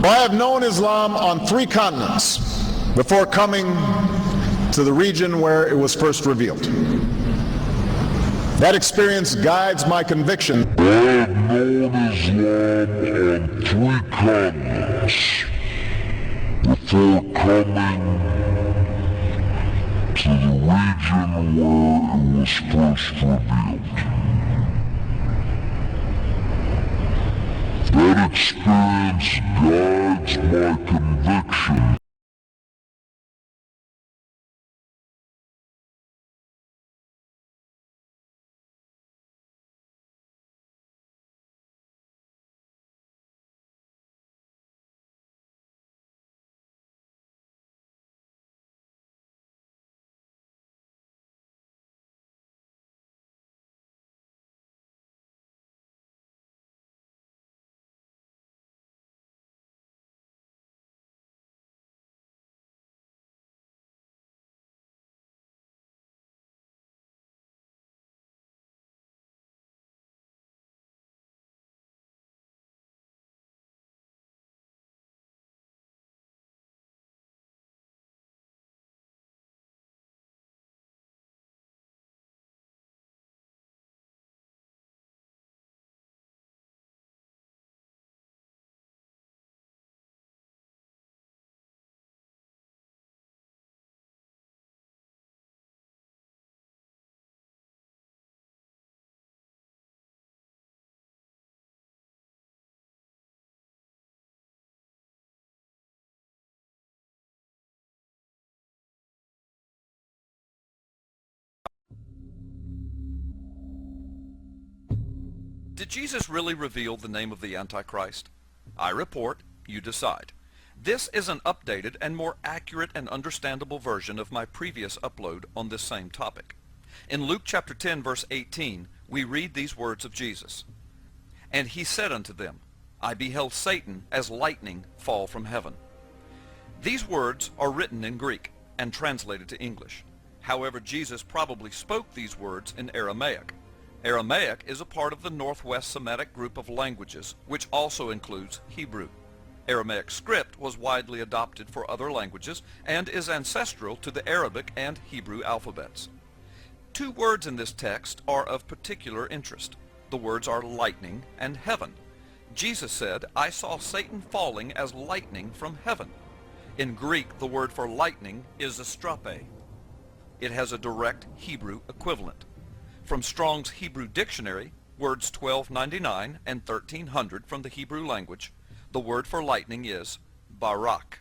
I have known Islam on 3 continents before coming to the region where it was first revealed. That experience guides my conviction. I have known Islam on 3 continents before coming to the region where it was first revealed. That experience guides my conviction. Did Jesus really reveal the name of the Antichrist? I report, you decide. This is an updated and more accurate and understandable version of my previous upload on this same topic. In Luke chapter 10 verse 18, we read these words of Jesus. And he said unto them, I beheld Satan as lightning fall from heaven. These words are written in Greek and translated to English. However, Jesus probably spoke these words in Aramaic. Aramaic is a part of the Northwest Semitic group of languages, which also includes Hebrew. Aramaic script was widely adopted for other languages and is ancestral to the Arabic and Hebrew alphabets. 2 words in this text are of particular interest. The words are lightning and heaven. Jesus said, I saw Satan falling as lightning from heaven. In Greek, the word for lightning is astrape. It has a direct Hebrew equivalent. From Strong's Hebrew Dictionary, words 1299 and 1300 from the Hebrew language, the word for lightning is barak.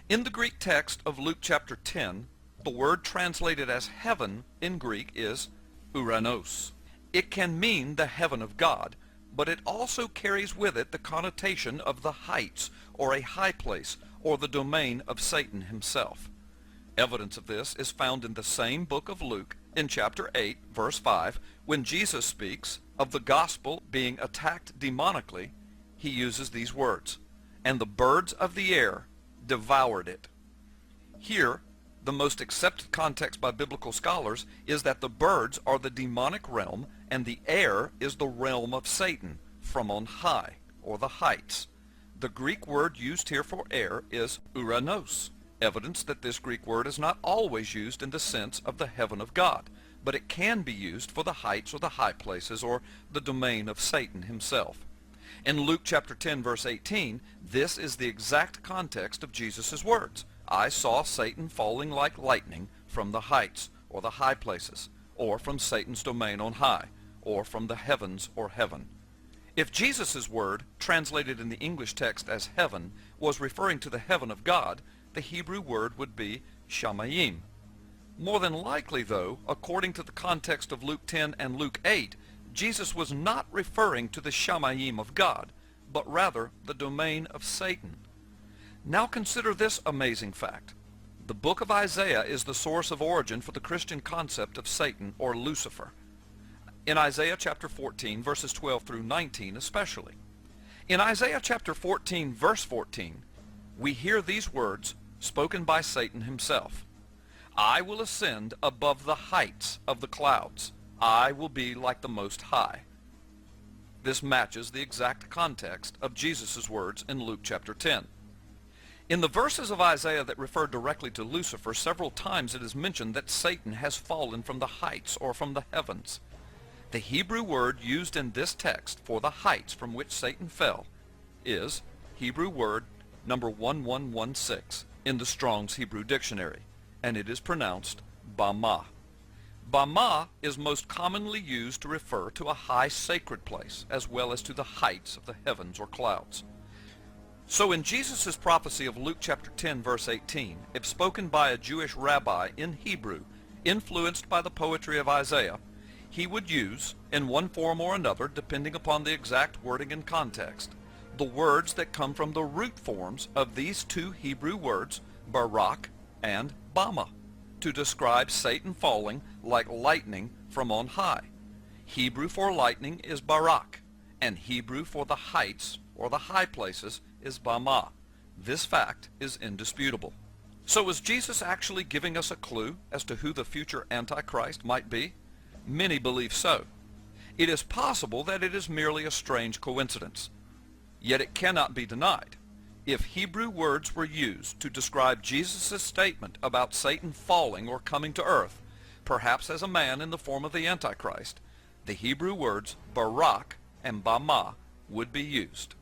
In the Greek text of Luke chapter 10, the word translated as heaven in Greek is uranos. It can mean the heaven of God, but it also carries with it the connotation of the heights, or a high place, or the domain of Satan himself. Evidence of this is found in the same book of Luke, in chapter 8, verse 5, when Jesus speaks of the gospel being attacked demonically. He uses these words, and the birds of the air devoured it. Here, the most accepted context by biblical scholars is that the birds are the demonic realm, and the air is the realm of Satan, from on high, or the heights. The Greek word used here for air is uranos. Evidence that this Greek word is not always used in the sense of the heaven of God, but it can be used for the heights or the high places or the domain of Satan himself. In Luke chapter 10 verse 18, this is the exact context of Jesus' words. I saw Satan falling like lightning from the heights or the high places, or from Satan's domain on high, or from the heavens or heaven. If Jesus' word, translated in the English text as heaven, was referring to the heaven of God, the Hebrew word would be shamayim. More than likely, though, according to the context of Luke 10 and Luke 8, Jesus was not referring to the shamayim of God, but rather the domain of Satan. Now consider this amazing fact. The book of Isaiah is the source of origin for the Christian concept of Satan or Lucifer. In Isaiah chapter 14, verses 12 through 19 especially. In Isaiah chapter 14, verse 14, we hear these words spoken by Satan himself. I will ascend above the heights of the clouds. I will be like the Most High. This matches the exact context of Jesus' words in Luke chapter 10. In the verses of Isaiah that refer directly to Lucifer, several times it is mentioned that Satan has fallen from the heights or from the heavens. The Hebrew word used in this text for the heights from which Satan fell is Hebrew word number 1116 in the Strong's Hebrew Dictionary, and it is pronounced Bama. Bama is most commonly used to refer to a high sacred place, as well as to the heights of the heavens or clouds. So in Jesus' prophecy of Luke chapter 10 verse 18, if spoken by a Jewish rabbi in Hebrew, influenced by the poetry of Isaiah, he would use, in one form or another, depending upon the exact wording and context, the words that come from the root forms of these two Hebrew words, Barak and Bama, to describe Satan falling like lightning from on high. Hebrew for lightning is Barak, and Hebrew for the heights or the high places is Bama. This fact is indisputable. So is Jesus actually giving us a clue as to who the future Antichrist might be? Many believe so. It is possible that it is merely a strange coincidence. Yet it cannot be denied. If Hebrew words were used to describe Jesus' statement about Satan falling or coming to earth, perhaps as a man in the form of the Antichrist, the Hebrew words Barak and Bama would be used.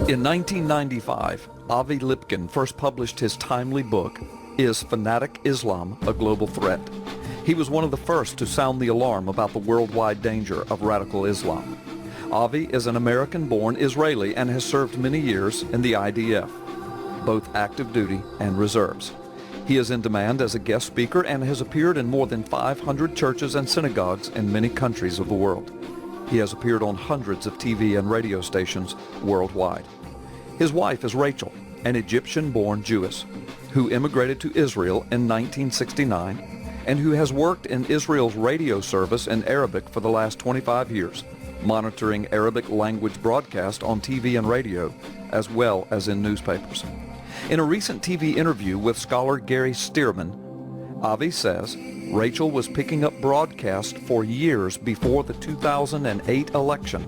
In 1995, Avi Lipkin first published his timely book, Is Fanatic Islam a Global Threat? He was one of the first to sound the alarm about the worldwide danger of radical Islam. Avi is an American-born Israeli and has served many years in the IDF, both active duty and reserves. He is in demand as a guest speaker and has appeared in more than 500 churches and synagogues in many countries of the world. He has appeared on hundreds of TV and radio stations worldwide. His wife is Rachel, an Egyptian-born Jewess who immigrated to Israel in 1969 and who has worked in Israel's radio service in Arabic for the last 25 years, monitoring Arabic language broadcast on TV and radio as well as in newspapers. In a recent TV interview with scholar Gary Stearman, Avi says Rachel was picking up broadcast for years before the 2008 election,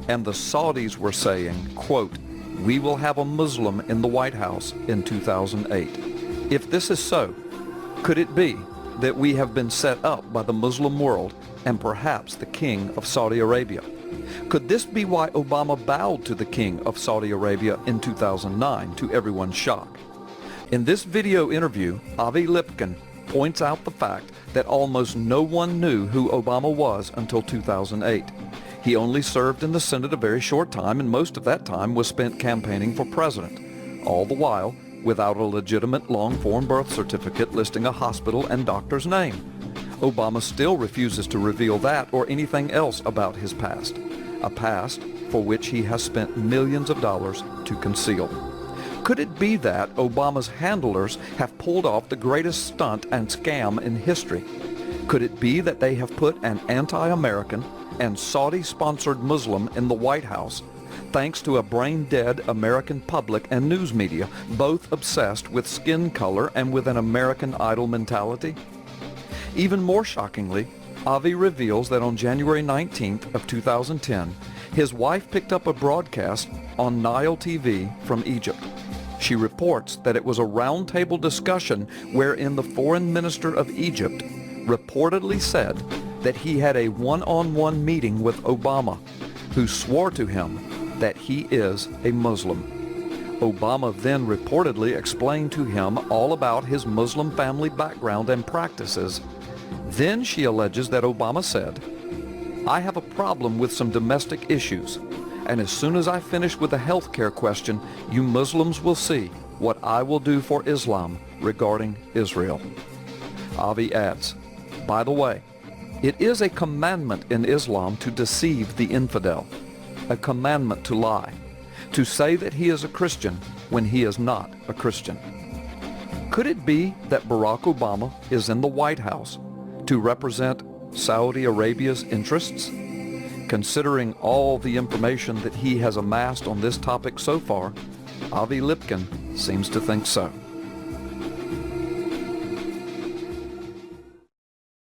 and the Saudis were saying, quote, "We will have a Muslim in the White House in 2008. If this is so, could it be that we have been set up by the Muslim world and perhaps the King of Saudi Arabia? Could this be why Obama bowed to the King of Saudi Arabia in 2009 to everyone's shock?" In this video interview, Avi Lipkin points out the fact that almost no one knew who Obama was until 2008. He only served in the Senate a very short time, and most of that time was spent campaigning for president, all the while without a legitimate long-form birth certificate listing a hospital and doctor's name. Obama still refuses to reveal that or anything else about his past, a past for which he has spent millions of dollars to conceal. Could it be that Obama's handlers have pulled off the greatest stunt and scam in history? Could it be that they have put an anti-American and Saudi-sponsored Muslim in the White House thanks to a brain-dead American public and news media, both obsessed with skin color and with an American Idol mentality? Even more shockingly, Avi reveals that on January 19th of 2010, his wife picked up a broadcast on Nile TV from Egypt. She reports that it was a roundtable discussion wherein the foreign minister of Egypt reportedly said that he had a one-on-one meeting with Obama, who swore to him that he is a Muslim. Obama then reportedly explained to him all about his Muslim family background and practices. Then she alleges that Obama said, "I have a problem with some domestic issues, and as soon as I finish with the health care question, you Muslims will see what I will do for Islam regarding Israel." Avi adds, "By the way, it is a commandment in Islam to deceive the infidel, a commandment to lie, to say that he is a Christian when he is not a Christian." Could it be that Barack Obama is in the White House to represent Saudi Arabia's interests? Considering all the information that he has amassed on this topic so far, Avi Lipkin seems to think so.